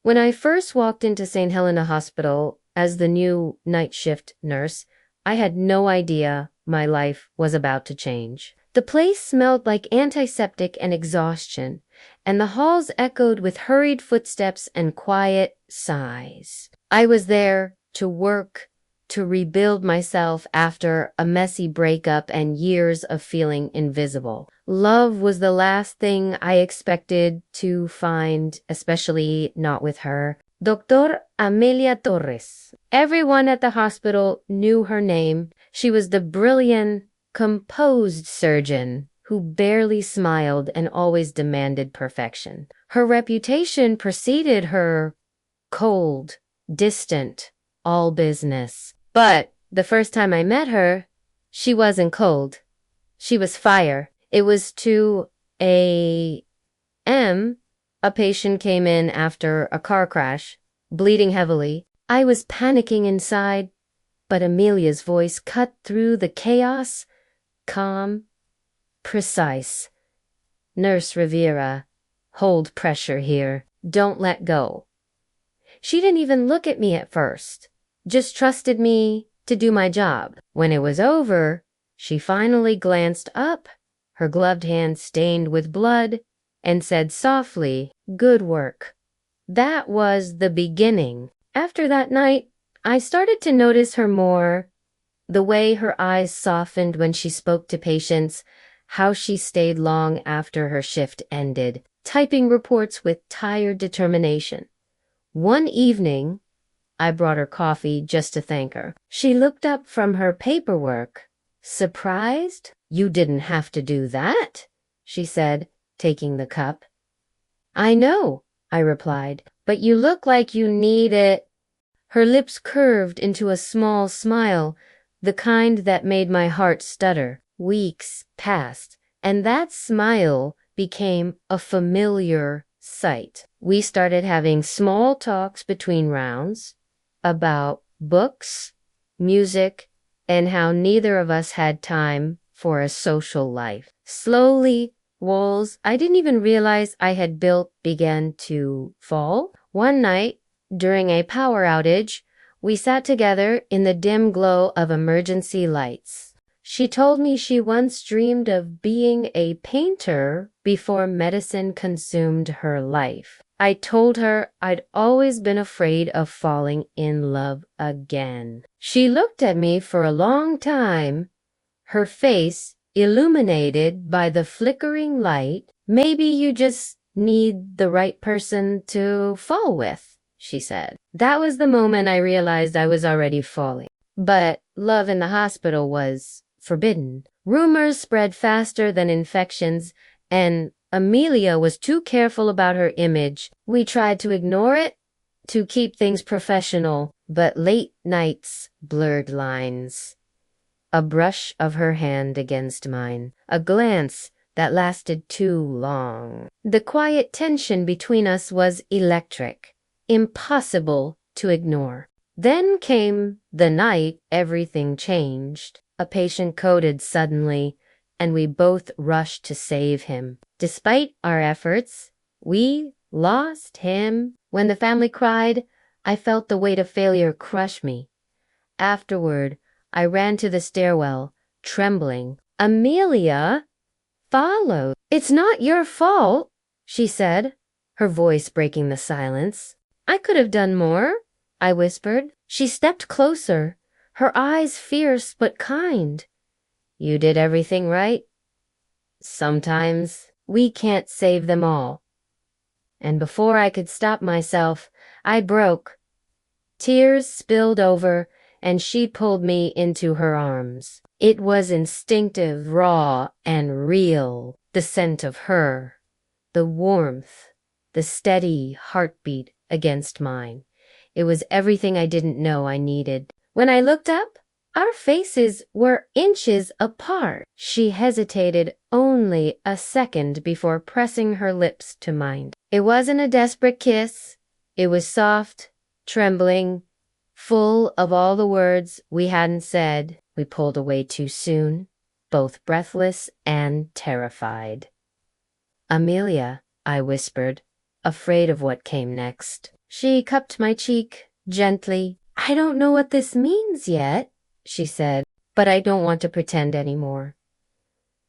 When I first walked into St. Helena Hospital as the new night shift nurse, I had no idea my life was about to change. The place smelled like antiseptic and exhaustion, and the halls echoed with hurried footsteps and quiet sighs. I was there to work, to rebuild myself after a messy breakup and years of feeling invisible. Love was the last thing I expected to find, especially not with her. Dr. Amelia Torres. Everyone at the hospital knew her name. She was the brilliant, composed surgeon who barely smiled and always demanded perfection. Her reputation preceded her cold, distant, all business. But the first time I met her, she wasn't cold. She was fire. It was 2 a.m. A patient came in after a car crash, bleeding heavily. I was panicking inside, but Amelia's voice cut through the chaos, calm, precise. Nurse Rivera, hold pressure here. Don't let go. She didn't even look at me at first, just trusted me to do my job. When it was over, she finally glanced up, her gloved hand stained with blood, and said softly, "Good work." That was the beginning. After that night, I started to notice her more. The way her eyes softened when she spoke to patients, how she stayed long after her shift ended, typing reports with tired determination. One evening, I brought her coffee just to thank her. She looked up from her paperwork. Surprised? "You didn't have to do that," she said, taking the cup. "I know," I replied, "but you look like you need it." Her lips curved into a small smile, the kind that made my heart stutter. Weeks passed, and that smile became a familiar sight. We started having small talks between rounds about books, music, and how neither of us had time for a social life. Slowly, walls I didn't even realize I had built began to fall. One night, during a power outage, we sat together in the dim glow of emergency lights. She told me she once dreamed of being a painter before medicine consumed her life. I told her I'd always been afraid of falling in love again. She looked at me for a long time, her face illuminated by the flickering light. "Maybe you just need the right person to fall with," she said. That was the moment I realized I was already falling. But love in the hospital was forbidden. Rumors spread faster than infections, and Amelia was too careful about her image. We tried to ignore it, to keep things professional, but late nights blurred lines. A brush of her hand against mine, a glance that lasted too long. The quiet tension between us was electric, impossible to ignore. Then came the night everything changed. A patient coded suddenly, and we both rushed to save him. Despite our efforts, we lost him. When the family cried, I felt the weight of failure crush me. Afterward, I ran to the stairwell, trembling. Amelia followed. "It's not your fault," she said, her voice breaking the silence. "I could have done more," I whispered. She stepped closer, her eyes fierce but kind. "You did everything right. Sometimes we can't save them all." And before I could stop myself, I broke. Tears spilled over, and she pulled me into her arms. It was instinctive, raw, and real. The scent of her, the warmth, the steady heartbeat against mine. It was everything I didn't know I needed. When I looked up, our faces were inches apart. She hesitated only a second before pressing her lips to mine. It wasn't a desperate kiss. It was soft, trembling, full of all the words we hadn't said. We pulled away too soon, both breathless and terrified. "Amelia," I whispered, afraid of what came next. She cupped my cheek gently. I don't know what this means yet, she said, but I don't want to pretend anymore.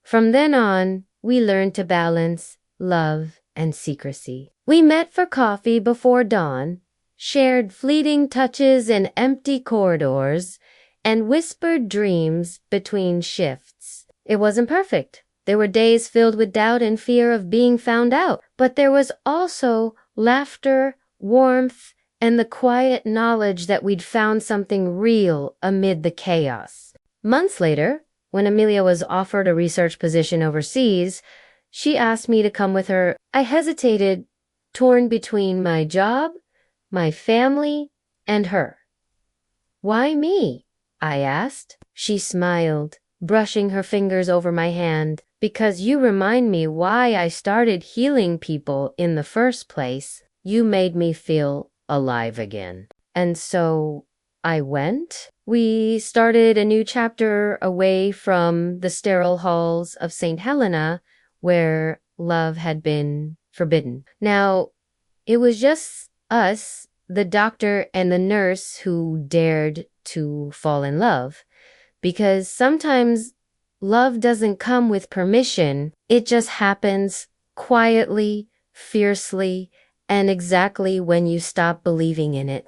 From then on, we learned to balance love and secrecy. We met for coffee before dawn, shared fleeting touches in empty corridors, and whispered dreams between shifts. It wasn't perfect. There were days filled with doubt and fear of being found out, but there was also laughter, warmth, and the quiet knowledge that we'd found something real amid the chaos. Months later, when Amelia was offered a research position overseas, she asked me to come with her. I hesitated, torn between my job, my family, and her. Why me? I asked. She smiled, brushing her fingers over my hand. Because you remind me why I started healing people in the first place. You made me feel alive again. And so I went. We started a new chapter away from the sterile halls of St. Helena, where love had been forbidden. Now, it was just us, the doctor and the nurse, who dared to fall in love. Because sometimes love doesn't come with permission. It just happens quietly, fiercely, and exactly when you stop believing in it.